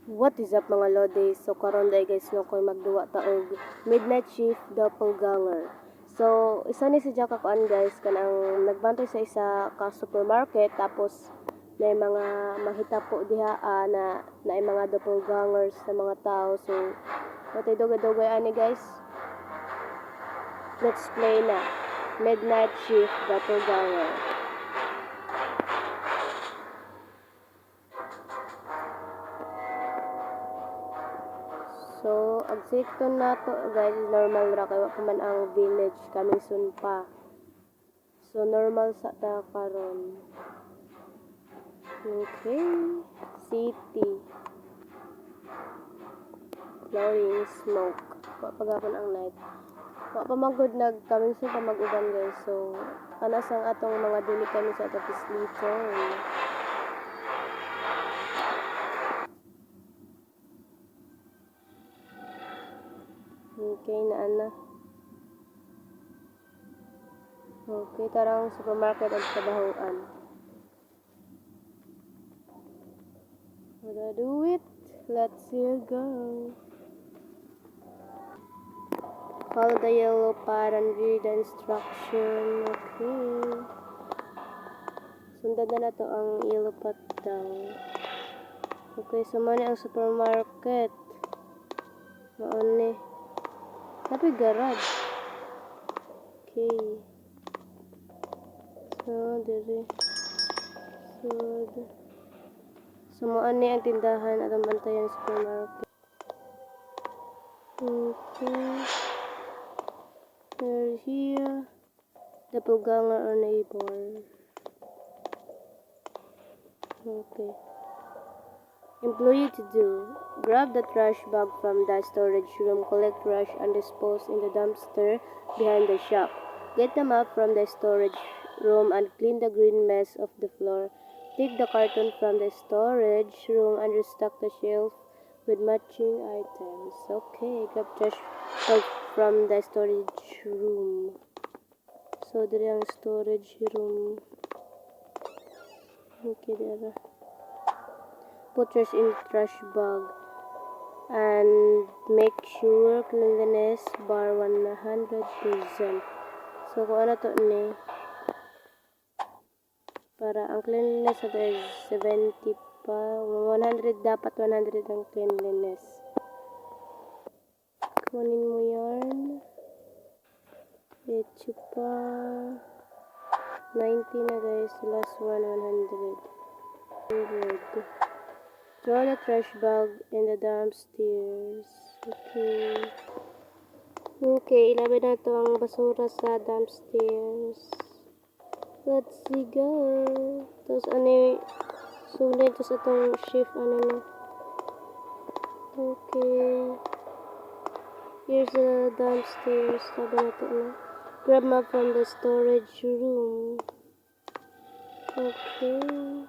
What is up mga lodi? So karon day guys no koy magduwa ta og midnight shift doppelganger. So isa ni si Jack kuan guys kanang nagbantay sa isa ka supermarket tapos may mga mahitapo diha na mga doppelgangers sa mga tao. So matay dugay-dugay ani guys. Let's play na. Midnight shift doppelganger. So, ang sekton nato guys, normal ra kay wa pa man ang village kami soon pa. So, normal sa ta karon. Okay. City. Flowering smoke. Wa pa gapon ang night. Wa pa magud kami soon pa mag-uban guys. So, kana sang atong mga dili kami sa tapis dito. Okay na ana. Okay, tarang supermarket at trabahoan. Wanna do it? Let's go. Follow the yellow pad and read the instruction. Okay. Sundan na to ang yellow pad daw. Okay, so mani ang supermarket. Mauni. Tapi garage. Okay. So, diri. So, mauni ang tindahan at ang bantayan supermarket. Okay. We're here. Doppelganger or neighbor. Okay. Employee to do. Grab the trash bag from the storage room, collect trash and dispose in the dumpster behind the shop. Get the map from the storage room and clean the green mess off the floor. Take the carton from the storage room and restock the shelf with matching items. Okay, grab trash bag from the storage room. So, diri ang storage room. Okay, dira. Put trash in trash bag and make sure cleanliness bar 100%. So kung ano to ni para ang cleanliness ito is 70 pa 100 dapat 100 ang cleanliness. Kunin mo yan. Ito pa 90 na guys. Last one 100. Throw the trash bag in the downstairs. Okay. Okay, ilabay na ito ang basura sa downstairs. Let's go. Tapos ano sulit sa itong shift ano na. Okay. Here's the downstairs. Sabi na ito na. Grab map from the storage room. Okay.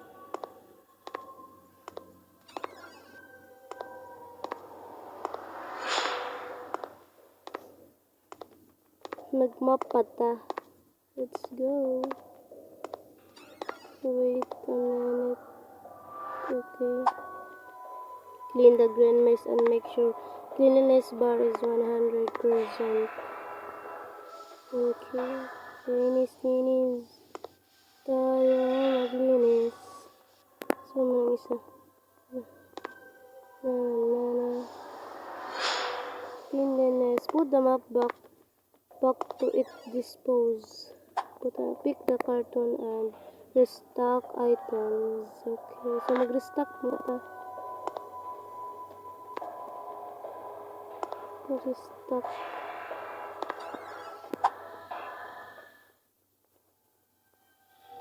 Magmap pa ta. Let's go. Wait a minute. Okay. Clean the green mess and make sure cleanliness bar is 100%. Okay. Linis. Tayo maglinis. So, mga isa. Cleanliness. Put the map back to it dispose. Pick the carton and restock items. Okay, so mag-restock mo ta. Restock.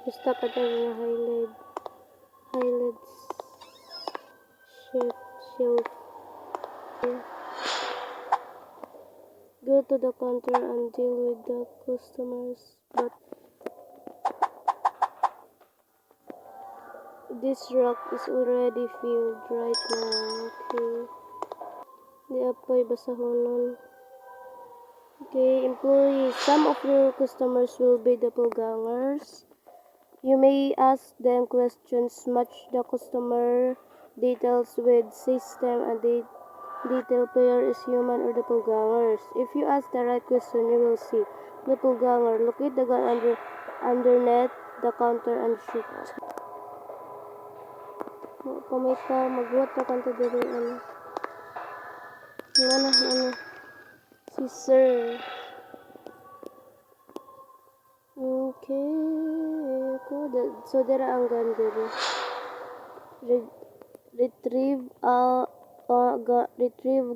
Restock at ang highlights shelf. Go to the counter and deal with the customers, but this rack is already filled right now. Okay. Di apoy basahonon. Okay, employees. Some of your customers will be doppelgangers. You may ask them questions, match the customer details with system and detail player is human or doppelgangers. If you ask the right question, you will see doppelganger. Locate the gun underneath the counter and shoot. Pamay ka, magbuhat na kanto dito. Ano? Si Sir. Okay. So, dira ang gun dito. Retrieve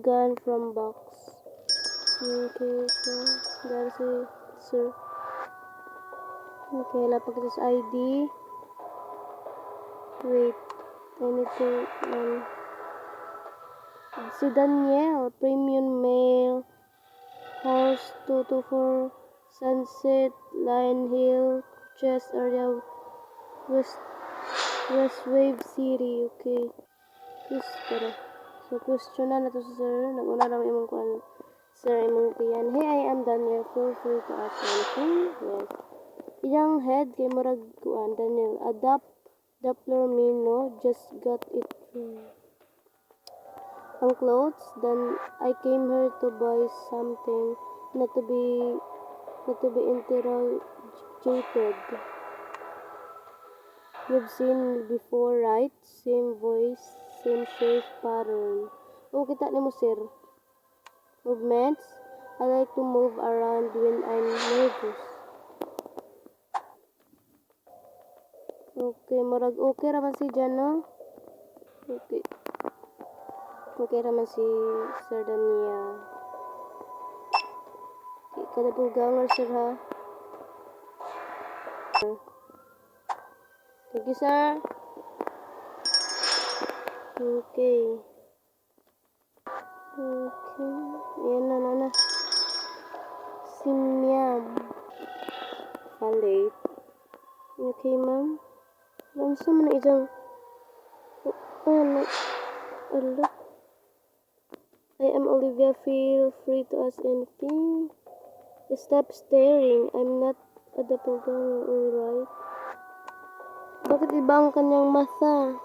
gun from box. Okay, so there's a sir. Okay, lapag ito sa ID. Wait, I need to si Daniel, premium male, house 224, Sunset, Lion Hill, Chest area, West Wave City. Okay. So, question na to sir. Nag-una lang imong kuan. Sir, imong kiyan. Hey, I am Daniel. Feel free to ask anything. Yes. Iyang head kay murag kuan Daniel. Adapt Doppler me no. Just got it through. Ang clothes. Then I came here to buy something. Not to be interrogated. You've seen before, right? Same voice, same shape, pattern. O, kita ni mo, sir. Movements. I like to move around when I'm nervous. Okay, marag okay raman si Jan, no? Okay. Okay raman si Sir Daniel. Okay, kada po ganger, sir, ha? Thank you, sir. Okay. Ayan na. Simyam. Palate. Okay, ma'am. Lansa mo na isang... Ano? I am Olivia. Feel free to ask anything. Stop staring. I'm not a doppelganger, alright? Bakit iba ang kanyang mata?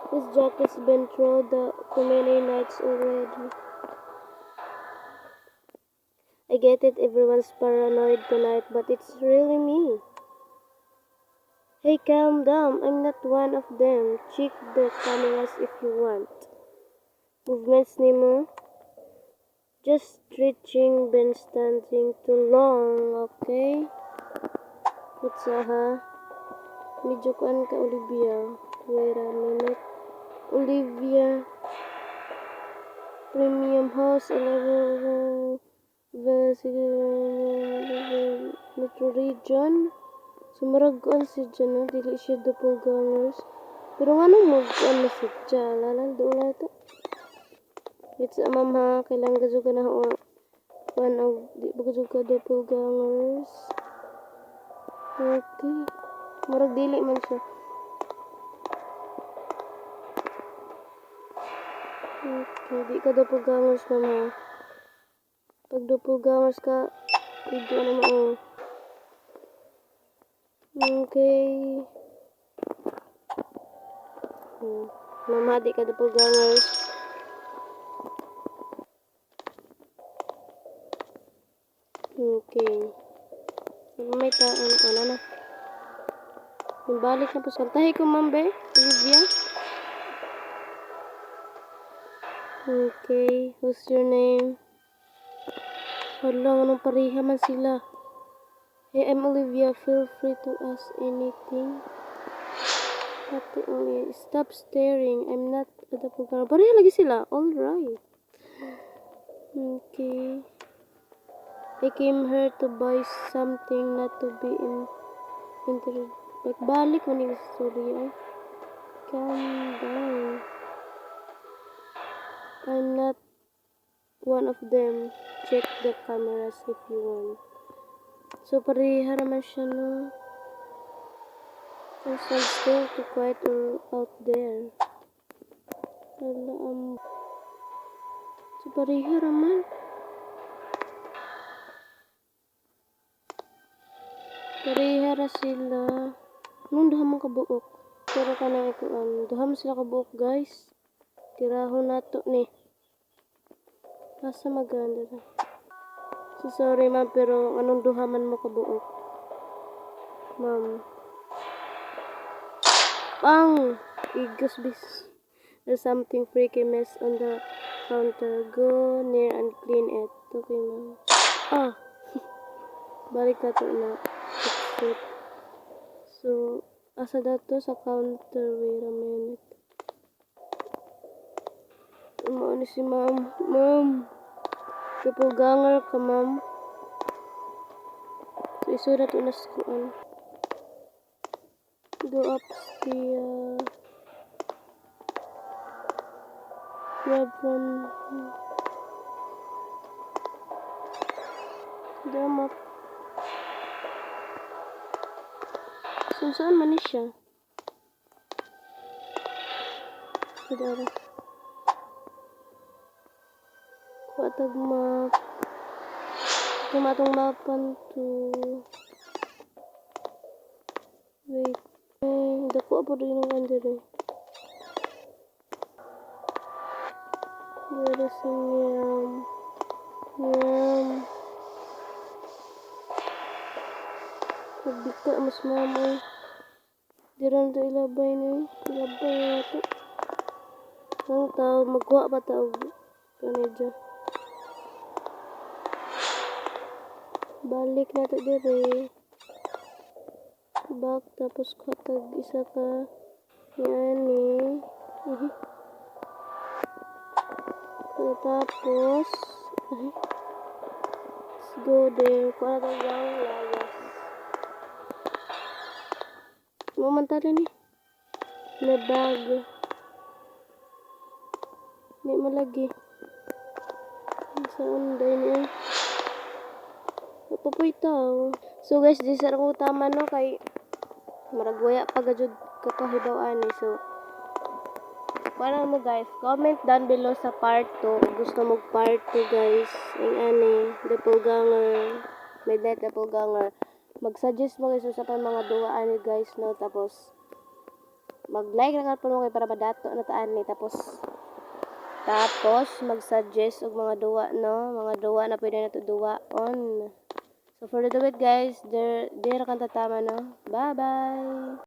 This jacket's been through too many nights already. I get it, everyone's paranoid tonight, but it's really me. Hey, calm down. I'm not one of them. Check the cameras if you want. Movements ni mo. Just stretching, been standing too long, okay? Putsa, ha? Medyo kuan ka, Olivia. Wait a minute. Olivia. Premium house, 11 Metro Region. Sumarag kuan si Jan, no? Dili siya doppelgangers. Pero nga nang mag-kuan na si Jan. Lalal, doon na ito. It's a ma'am, ha? Kailangan ka juga na kuan o di ba ka juga doppelgangers. Okay. Marag dili man siya. Okay, di ka doppelgangers, ma'am, ha? Pag doppelgangers ka, video na mo. Okay. Mama, di ka doppelgangers. Okay. May taon ko na. Balik na po. Saltahi ko, ma'am, be. Olivia. Okay. What's your name? Hala, anong pareha man sila. Hey, I'm Olivia. Feel free to ask anything. Stop staring. I'm not a doppelganger. Pareha lagi sila. Alright. Okay. I came here to buy something, not to be balik mo ni story, ay. Calm down. I'm not one of them. Check the cameras if you want. So, pareha naman siya, no? Stand still, too quiet or out there. So, pareha naman. Pareha ra sila. Nung dahan mong kabuok. pero kanang ikuan. Duha man sila ka buok, guys. Tirahon nato ni. Asa maganda na. So sorry ma'am, pero anong duha man mo ka buok? Ma'am. Pang! Igos bis. There's something freaky mess on the counter. Go near and clean it. Okay, ma'am. Ah! Balik na to na. Exit. So, asa dato sa counter? Wait a minute. Ano ni si ma'am? Ma'am! Kapugangar ka, ma'am. So, isurat to na sa kuan. Go upstairs. Grab from... Damak. So, saan man ni siya? Kadara. Kuatag map. Tumatong mapan to. Wait. Dako po rin yung under. Where is Yam? Yam. Pagbika mas mamay. Diran to ilabay na. Ilabay na ito. Ang tao, magkuha pa tao. Kanedya. Balik na ito dire. Back tapos kuhatag isa ka. Yan eh. Tapos. Let's go there. Kuha na ito yung layas. Mamantala ni. Na bag. Hindi malagi. Saan dahil niya? Napapoy tao. So guys, di sa akong tama no kay maragwaya pagajud kakahibaw ani. So paano mo guys? Comment down below sa part 2 kung gusto mo part 2 guys. Ang ani, doppelganger, midnight doppelganger. Mag-suggest mo guys sa pa mga duwa ani guys no, tapos mag-like na po mo kay para madato na taan ni tapos mag-suggest og mga duwa no, mga duwa na pwede na to duwa on. So for the do it guys, there kan tatama no. Bye bye.